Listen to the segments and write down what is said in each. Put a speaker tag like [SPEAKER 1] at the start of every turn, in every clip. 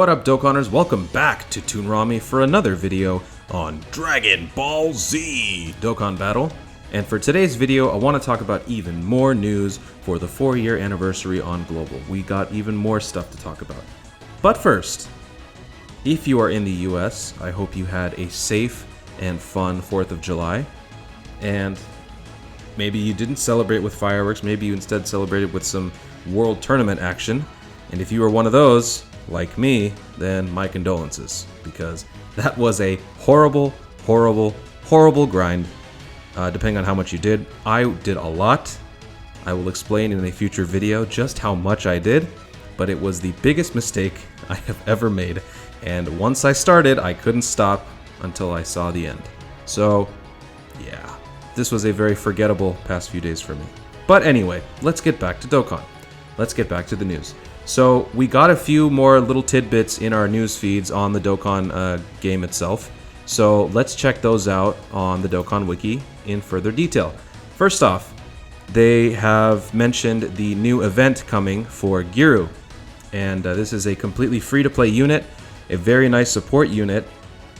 [SPEAKER 1] What up, Dokkaners? Welcome back to Toonrami for another video on Dragon Ball Z Dokkan Battle. And for today's video, I want to talk about even more news for the 4-year anniversary on Global. We got even more stuff to talk about. But first, if you are in the US, I hope you had a safe and fun 4th of July. And maybe you didn't celebrate with fireworks, maybe you instead celebrated with some World Tournament action. And if you were one of those, like me, then my condolences, because that was a horrible, horrible, horrible grind, depending on how much you did. I did a lot. I will explain in a future video just how much I did, but it was the biggest mistake I have ever made, and once I started, I couldn't stop until I saw the end. So, yeah, this was a very forgettable past few days for me. But anyway, let's get back to Dokkan. Let's get back to the news. So we got a few more little tidbits in our news feeds on the Dokkan game itself. So let's check those out on the Dokkan Wiki in further detail. First off, they have mentioned the new event coming for Giru. And this is a completely free-to-play unit, a very nice support unit,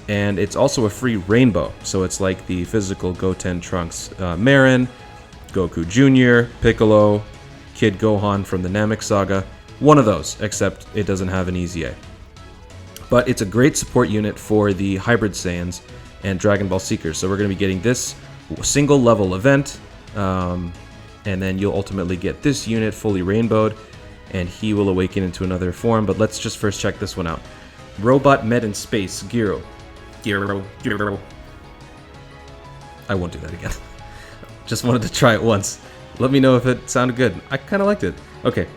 [SPEAKER 1] and it's also a free rainbow. So it's like the physical Goten Trunks Marin, Goku Jr., Piccolo, Kid Gohan from the Namek Saga. One of those, except it doesn't have an EZA. But it's a great support unit for the Hybrid Saiyans and Dragon Ball Seekers. So we're going to be getting this single level event, and then you'll ultimately get this unit fully rainbowed, and he will awaken into another form. But let's just first check this one out. Robot Med in Space, Giru. Giru Giru. I won't do that again. Just wanted to try it once. Let me know if it sounded good. I kind of liked it. Okay.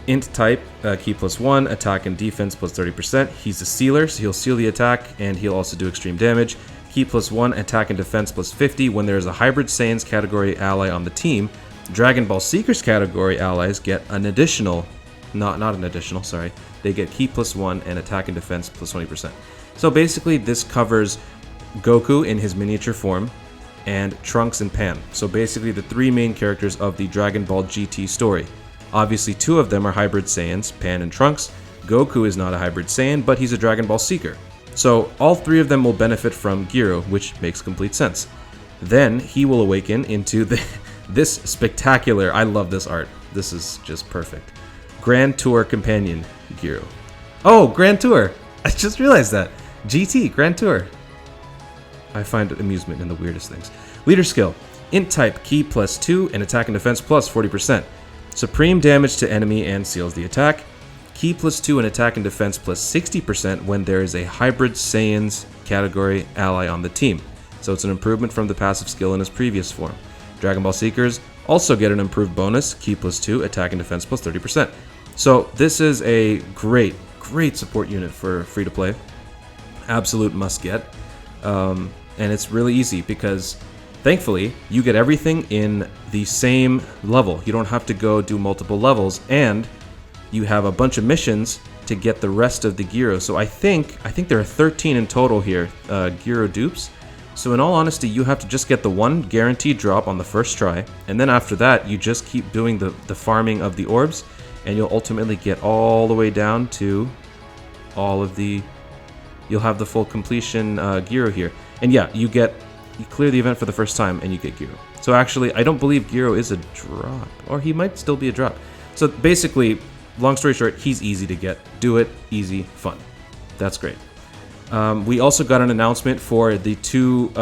[SPEAKER 1] Int type, key +1, attack and defense +30%. He's a sealer, so he'll seal the attack, and he'll also do extreme damage. Key +1, attack and defense +50. When there is a Hybrid Saiyans category ally on the team, Dragon Ball Seekers category allies get an additional, not an additional, sorry. They get key +1 and attack and defense +20%. So basically, this covers Goku in his miniature form, and Trunks and Pan. So basically the three main characters of the Dragon Ball GT story. Obviously, two of them are Hybrid Saiyans, Pan and Trunks. Goku is not a Hybrid Saiyan, but he's a Dragon Ball Seeker. So all three of them will benefit from Giru, which makes complete sense. Then he will awaken into this spectacular, I love this art. This is just perfect. Grand Tour Companion, Giru. Oh, Grand Tour! I just realized that. GT, Grand Tour. I find amusement in the weirdest things. Leader skill. Int type, key +2, and attack and defense +40%. Supreme damage to enemy and seals the attack. Key +2 and attack and defense +60% when there is a Hybrid Saiyans category ally on the team. So it's an improvement from the passive skill in his previous form. Dragon Ball Seekers also get an improved bonus, key +2, attack and defense +30%. So this is a great support unit for free-to-play. Absolute must get. And it's really easy because thankfully you get everything in the same level. You don't have to go do multiple levels, and you have a bunch of missions to get the rest of the Giru. So I think there are 13 in total here, Giru dupes. So in all honesty, you have to just get the one guaranteed drop on the first try, and then after that you just keep doing the farming of the orbs, and you'll ultimately get all the way down to all of the... You'll have the full completion Giru here. And yeah, you clear the event for the first time and you get Giru. So actually, I don't believe Giru is a drop. Or he might still be a drop. So basically, long story short, he's easy to get. Do it, easy, fun. That's great. We also got an announcement for the 2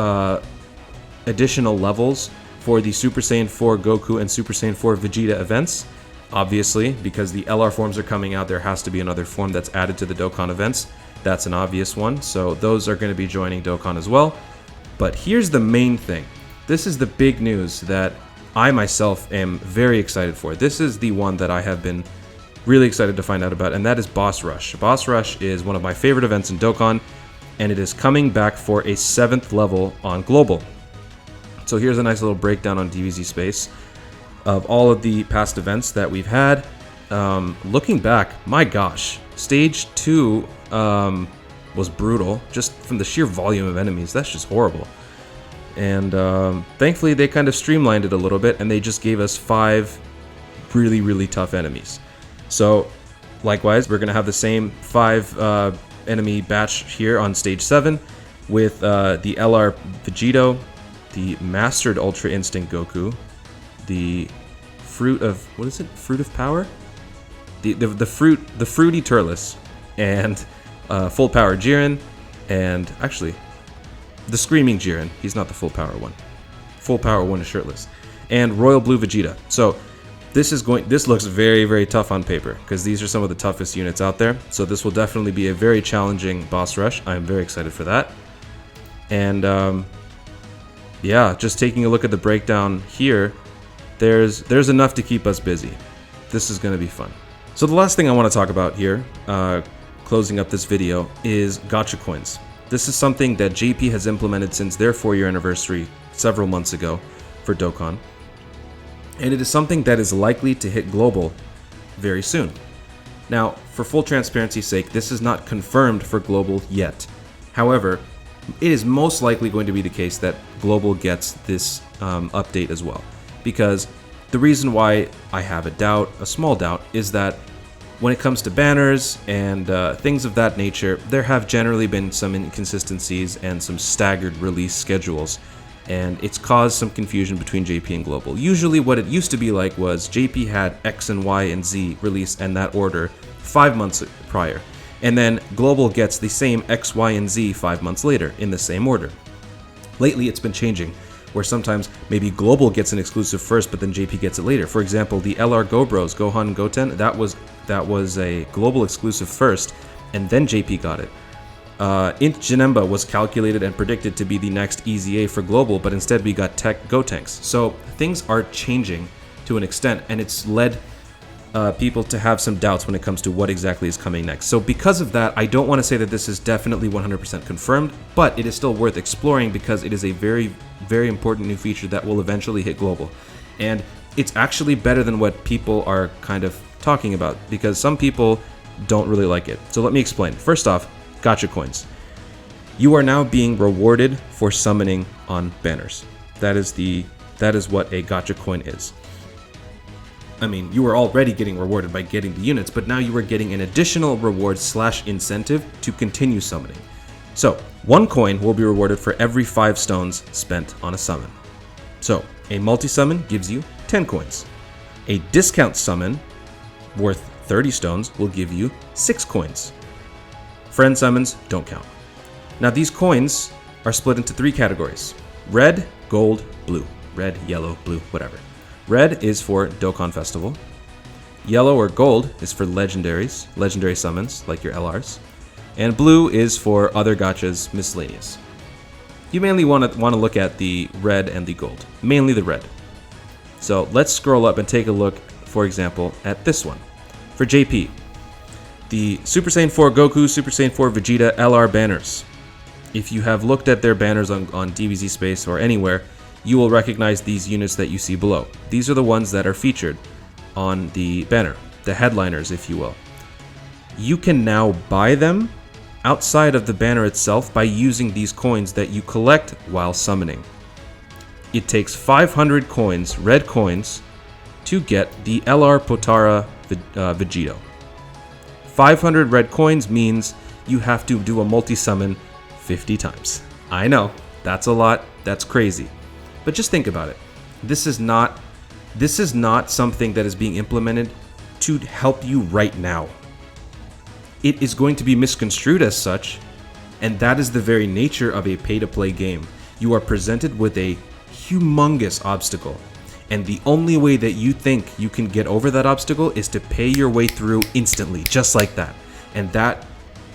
[SPEAKER 1] additional levels for the Super Saiyan 4 Goku and Super Saiyan 4 Vegeta events. Obviously, because the LR forms are coming out, there has to be another form that's added to the Dokkan events. That's an obvious one, so those are going to be joining Dokkan as well. But here's the main thing. This is the big news that I myself am very excited for. This is the one that I have been really excited to find out about, and that is Boss Rush. Boss Rush is one of my favorite events in Dokkan, and it is coming back for a 7th level on Global. So here's a nice little breakdown on DBZ Space of all of the past events that we've had. Looking back, my gosh, Stage 2 was brutal, just from the sheer volume of enemies. That's just horrible. And thankfully they kind of streamlined it a little bit, and they just gave us 5 really tough enemies. So Likewise, we're going to have the same 5 enemy batch here on stage 7 with the LR Vegito, the Mastered Ultra Instinct Goku, the Fruit of, what is it? Fruit of Power? The Fruity Turles, and Full Power Jiren, and actually, the Screaming Jiren. He's not the Full Power one. Full Power one is shirtless. And Royal Blue Vegeta. So this looks very, very tough on paper, because these are some of the toughest units out there. So this will definitely be a very challenging boss rush. I'm very excited for that. And yeah, just taking a look at the breakdown here, there's enough to keep us busy. This is going to be fun. So the last thing I want to talk about here, closing up this video, is gacha coins. This is something that JP has implemented since their 4-year anniversary several months ago for Dokkan. And it is something that is likely to hit global very soon. Now, for full transparency's sake, this is not confirmed for global yet. However, it is most likely going to be the case that global gets this update as well. Because the reason why I have a small doubt, is that when it comes to banners and things of that nature, there have generally been some inconsistencies and some staggered release schedules. And it's caused some confusion between JP and Global. Usually what it used to be like was JP had X and Y and Z released in that order 5 months prior. And then Global gets the same X, Y, and Z 5 months later in the same order. Lately it's been changing, where sometimes maybe Global gets an exclusive first, but then JP gets it later. For example, the LR Go Bros, Gohan and Goten, that was a Global exclusive first, and then JP got it. Int Janemba was calculated and predicted to be the next EZA for Global, but instead we got Tech Gotenks. So things are changing to an extent, and it's led people to have some doubts when it comes to what exactly is coming next. So because of that, I don't want to say that this is definitely 100% confirmed, but it is still worth exploring because it is a very, very important new feature that will eventually hit Global. And it's actually better than what people are kind of talking about, because some people don't really like it. So let me explain. First off, gacha coins. You are now being rewarded for summoning on banners. That is what a gacha coin is. I mean, you were already getting rewarded by getting the units, but now you are getting an additional reward / incentive to continue summoning. So, 1 coin will be rewarded for every 5 stones spent on a summon. So, a multi-summon gives you 10 coins. A discount summon worth 30 stones will give you 6 coins. Friend summons don't count. Now these coins are split into 3 categories: red, gold, blue. Red, yellow, blue, whatever. Red is for Dokkan Festival. Yellow or gold is for legendaries, legendary summons like your LRs. And blue is for other gachas, miscellaneous. You mainly want to look at the red and the gold, mainly the red. So let's scroll up and take a look, for example, at this one. For JP, the Super Saiyan 4 Goku, Super Saiyan 4 Vegeta LR banners. If you have looked at their banners on DBZ Space or anywhere, you will recognize these units that you see below. These are the ones that are featured on the banner, the headliners, if you will. You can now buy them outside of the banner itself by using these coins that you collect while summoning. It takes 500 coins, red coins, to get the LR Potara Vegito. 500 red coins means you have to do a multi-summon 50 times. I know, that's a lot, that's crazy. But just think about it. This is not something that is being implemented to help you right now. It is going to be misconstrued as such, and that is the very nature of a pay-to-play game. You are presented with a humongous obstacle, and the only way that you think you can get over that obstacle is to pay your way through instantly, just like that. And that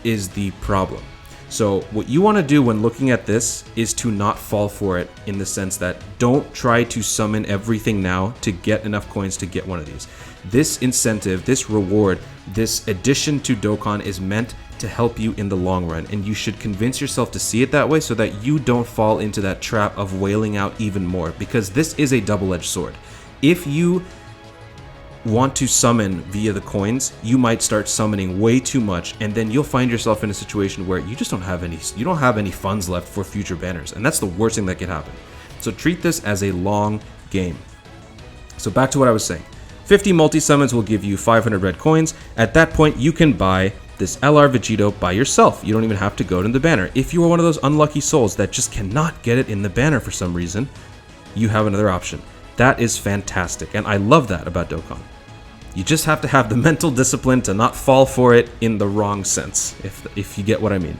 [SPEAKER 1] is the problem. So what you want to do when looking at this is to not fall for it, in the sense that don't try to summon everything now to get enough coins to get one of these. This incentive, this reward, this addition to Dokkan is meant to help you in the long run, and you should convince yourself to see it that way so that you don't fall into that trap of wailing out even more, because this is a double-edged sword. If you want to summon via the coins, you might start summoning way too much, and then you'll find yourself in a situation where you just don't have any funds left for future banners, and that's the worst thing that could happen. So treat this as a long game. So back to what I was saying. 50 multi-summons will give you 500 red coins. At that point, you can buy this LR Vegito by yourself. You don't even have to go to the banner. If you are one of those unlucky souls that just cannot get it in the banner for some reason, you have another option. That is fantastic, and I love that about Dokkan. You just have to have the mental discipline to not fall for it in the wrong sense, if you get what I mean.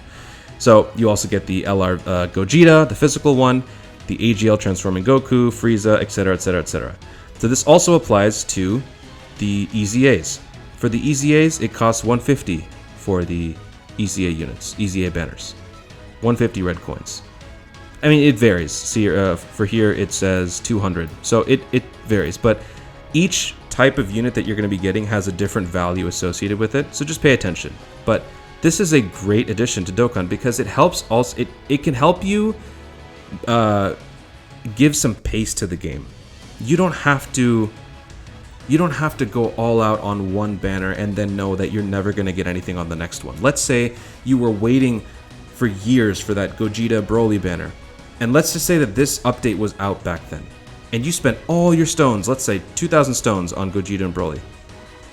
[SPEAKER 1] So you also get the LR Gogeta, the physical one, the AGL transforming Goku, Frieza, etc, etc, etc. So this also applies to the EZAs. For the EZAs, it costs 150 for the EZA units, EZA banners. 150 red coins. I mean, it varies. See, for here it says 200, so it varies. But each type of unit that you're going to be getting has a different value associated with it, so just pay attention. But this is a great addition to Dokkan because it helps also. It can help you give some pace to the game. You don't have to go all out on one banner and then know that you're never going to get anything on the next one. Let's say you were waiting for years for that Gogeta Broly banner, and let's just say that this update was out back then, and you spent all your stones, let's say 2,000 stones on Gogeta and Broly.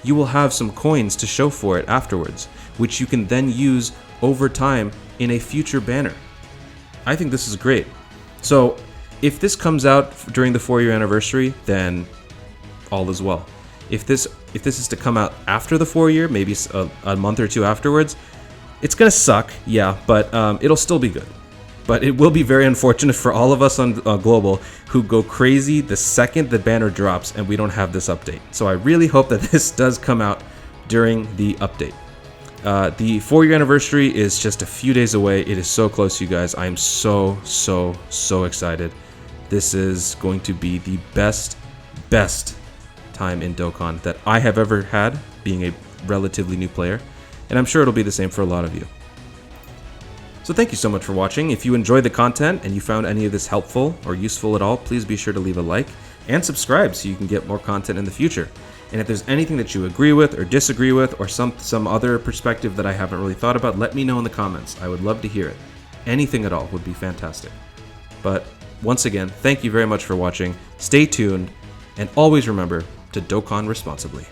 [SPEAKER 1] You will have some coins to show for it afterwards, which you can then use over time in a future banner. I think this is great. So if this comes out during the 4-year anniversary, then all is well. If this is to come out after the 4-year, maybe a month or two afterwards, it's gonna suck, yeah, but it'll still be good. But it will be very unfortunate for all of us on Global who go crazy the second the banner drops and we don't have this update. So I really hope that this does come out during the update. The 4-year anniversary is just a few days away. It is so close, you guys. I am so excited. This is going to be the best time in Dokkan that I have ever had, being a relatively new player, and I'm sure it'll be the same for a lot of you. So thank you so much for watching. If you enjoyed the content and you found any of this helpful or useful at all, please be sure to leave a like and subscribe so you can get more content in the future. And if there's anything that you agree with or disagree with, or some other perspective that I haven't really thought about, let me know in the comments. I would love to hear it. Anything at all would be fantastic. But once again, thank you very much for watching. Stay tuned, and always remember to Dokkan responsibly.